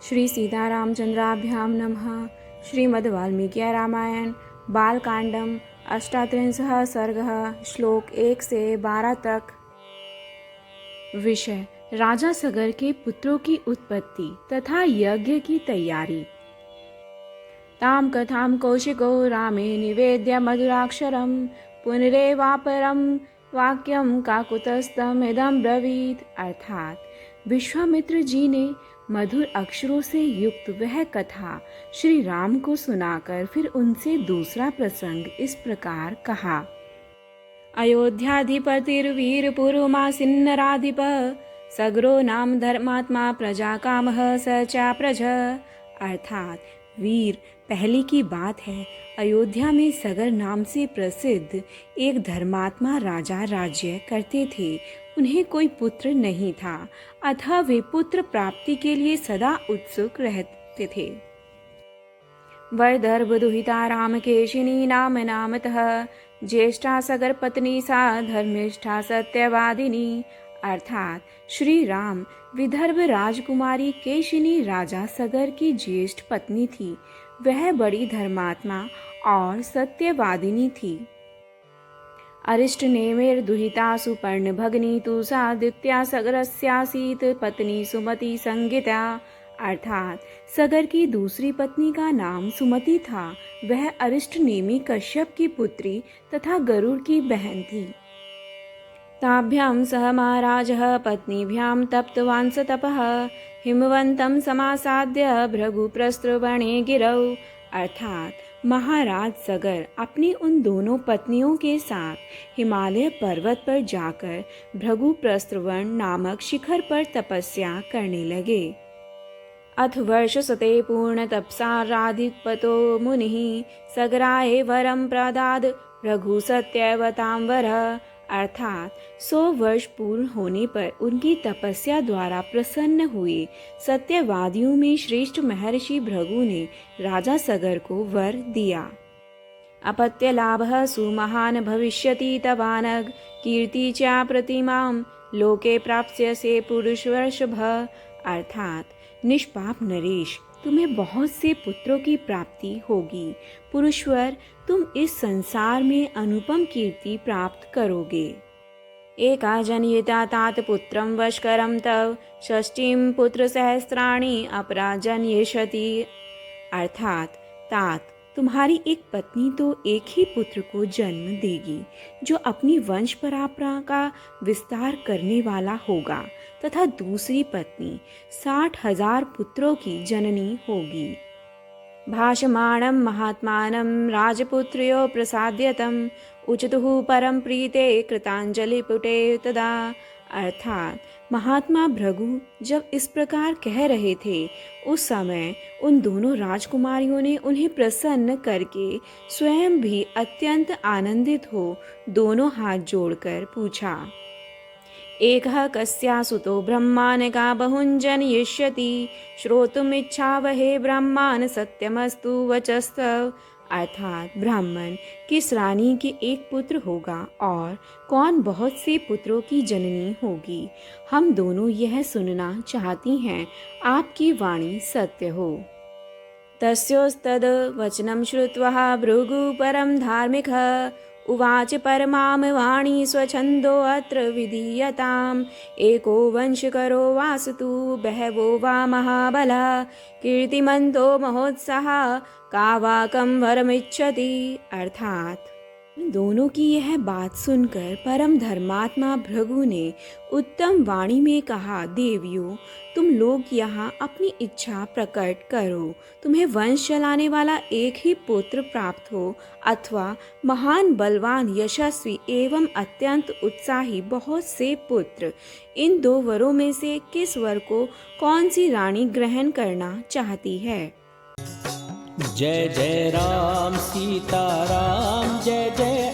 श्री सीतारामचंद्राभ्यां नमः। श्रीमद्वाल्मीकि रामायण बालकांडम 38 सर्गः श्लोक 1 से 12 तक। विषय राजा सगर के पुत्रों की उत्पत्ति तथा यज्ञ की तैयारी। ताम कथाम कौशिको रामे निवेद्य मधुराक्षरम पुनरेवापरम वाक्यम काकुतस्तम इदम ब्रवीत। अर्थात विश्वामित्र जी ने मधुर अक्षरों से युक्त वह कथा श्री राम को सुनाकर फिर उनसे दूसरा प्रसंग इस प्रकार कहा। अयोध्याधिपतिर्वीर पुरुमासिन्नराधिप सगरो नाम धर्मात्मा प्रजा कामः स चा प्रज। अर्थात वीर, पहले की बात है, अयोध्या में सगर नाम से प्रसिद्ध एक धर्मात्मा राजा राज्य करते थे। उन्हें कोई पुत्र नहीं था, अतः वे पुत्र प्राप्ति के लिए सदा उत्सुक रहते थे। वरदर्भ दुहिता राम केशिनी नाम नामतः ज्येष्ठा सगर पत्नी सा धर्मिष्ठा सत्यवादिनी। अर्थात श्री राम विदर्भ राजकुमारी केशिनी राजा सगर की ज्येष्ठ पत्नी थी। वह बड़ी धर्मात्मा और सत्यवादिनी थी। अरिष्ट नेमिर दुहिता सुपर्ण भगनी तु सा द्वितीया सगरस्यासीत पत्नी सुमति संगीता। अर्थात सगर की दूसरी पत्नी का नाम सुमति था। वह अरिष्ट नेमी कश्यप की पुत्री तथा गरुड़ की बहन थी। ताभ्यां सह महाराजः पत्नीभ्यां तप्तवांस तपः हिमवन्तं समासाद्य भृगुप्रस्त्रवणे गिरौ। अर्थात महाराज सगर अपनी उन दोनों पत्नियों के साथ हिमालय पर्वत पर जाकर भृगुप्रस्त्रवण नामक शिखर पर तपस्या करने लगे। अथ वर्षशते पूर्ण तपसा राधिपतो मुनिः सगराय वरम प्रदाद भृगु सत्यवतां वरः। अर्थात 100 वर्ष पूर्ण होने पर उनकी तपस्या द्वारा प्रसन्न हुए सत्यवादियों में श्रेष्ठ महर्षि भृगु ने राजा सगर को वर दिया। अपत्य लाभः सुमहान भविष्यति तवानग कीर्ति च प्रतिमां लोके प्राप्स्यसे पुरुषवर्षभः। अर्थात निष्पाप नरेश, तुम्हें बहुत से पुत्रों की प्राप्ति होगी। पुरुषवर, तुम इस संसार में अनुपम कीर्ति प्राप्त करोगे। एका जनयिता तात पुत्रं वशकरं तव षष्ठीं पुत्र सहस्राणि अपरा जनयिष्यति। अर्थात तात, तुम्हारी एक पत्नी तो एक ही पुत्र को जन्म देगी जो अपनी वंश परंपरा का विस्तार करने वाला होगा, तथा दूसरी पत्नी 60,000 पुत्रों की जननी होगी। भाषमाणं महात्मानं राजपुत्र्यो प्रसाद्यतं उचतुः परम प्रीते कृतांजलिपुटे तदा। अर्थात महात्मा भृगु जब इस प्रकार कह रहे थे, उस समय उन दोनों राजकुमारियों ने उन्हें प्रसन्न करके स्वयं भी अत्यंत आनंदित हो दोनों हाथ जोड़कर पूछा। एकः कस्या सुतो ब्रह्मान् का बहुञ्जन यिष्यति श्रोतुमिच्छावहे ब्रह्मान् सत्यमस्तु वचस्तव। अर्थात ब्राह्मण किस रानी के एक पुत्र होगा और कौन बहुत से पुत्रों की जननी होगी। हम दोनों यह सुनना चाहती हैं, आपकी वाणी सत्य हो। तस्योस्तद वचनं श्रुत्वा भृगु परम धार्मिकः उवाच परमां वाणी स्वछंदो अत्र विधीयताम् एको वंशकरो वासतु बहवो वा महाबला कीर्तिमन्तो महोत्साहः का वाकं वरमिच्छति। अर्थात दोनों की यह बात सुनकर परम धर्मात्मा भृगु ने उत्तम वाणी में कहा, देवियों, तुम लोग यहाँ अपनी इच्छा प्रकट करो। तुम्हें वंश चलाने वाला एक ही पुत्र प्राप्त हो अथवा महान बलवान यशस्वी एवं अत्यंत उत्साही बहुत से पुत्र। इन 2 वरों में से किस वर को कौन सी रानी ग्रहण करना चाहती है। जय जय राम सीता राम, जय जय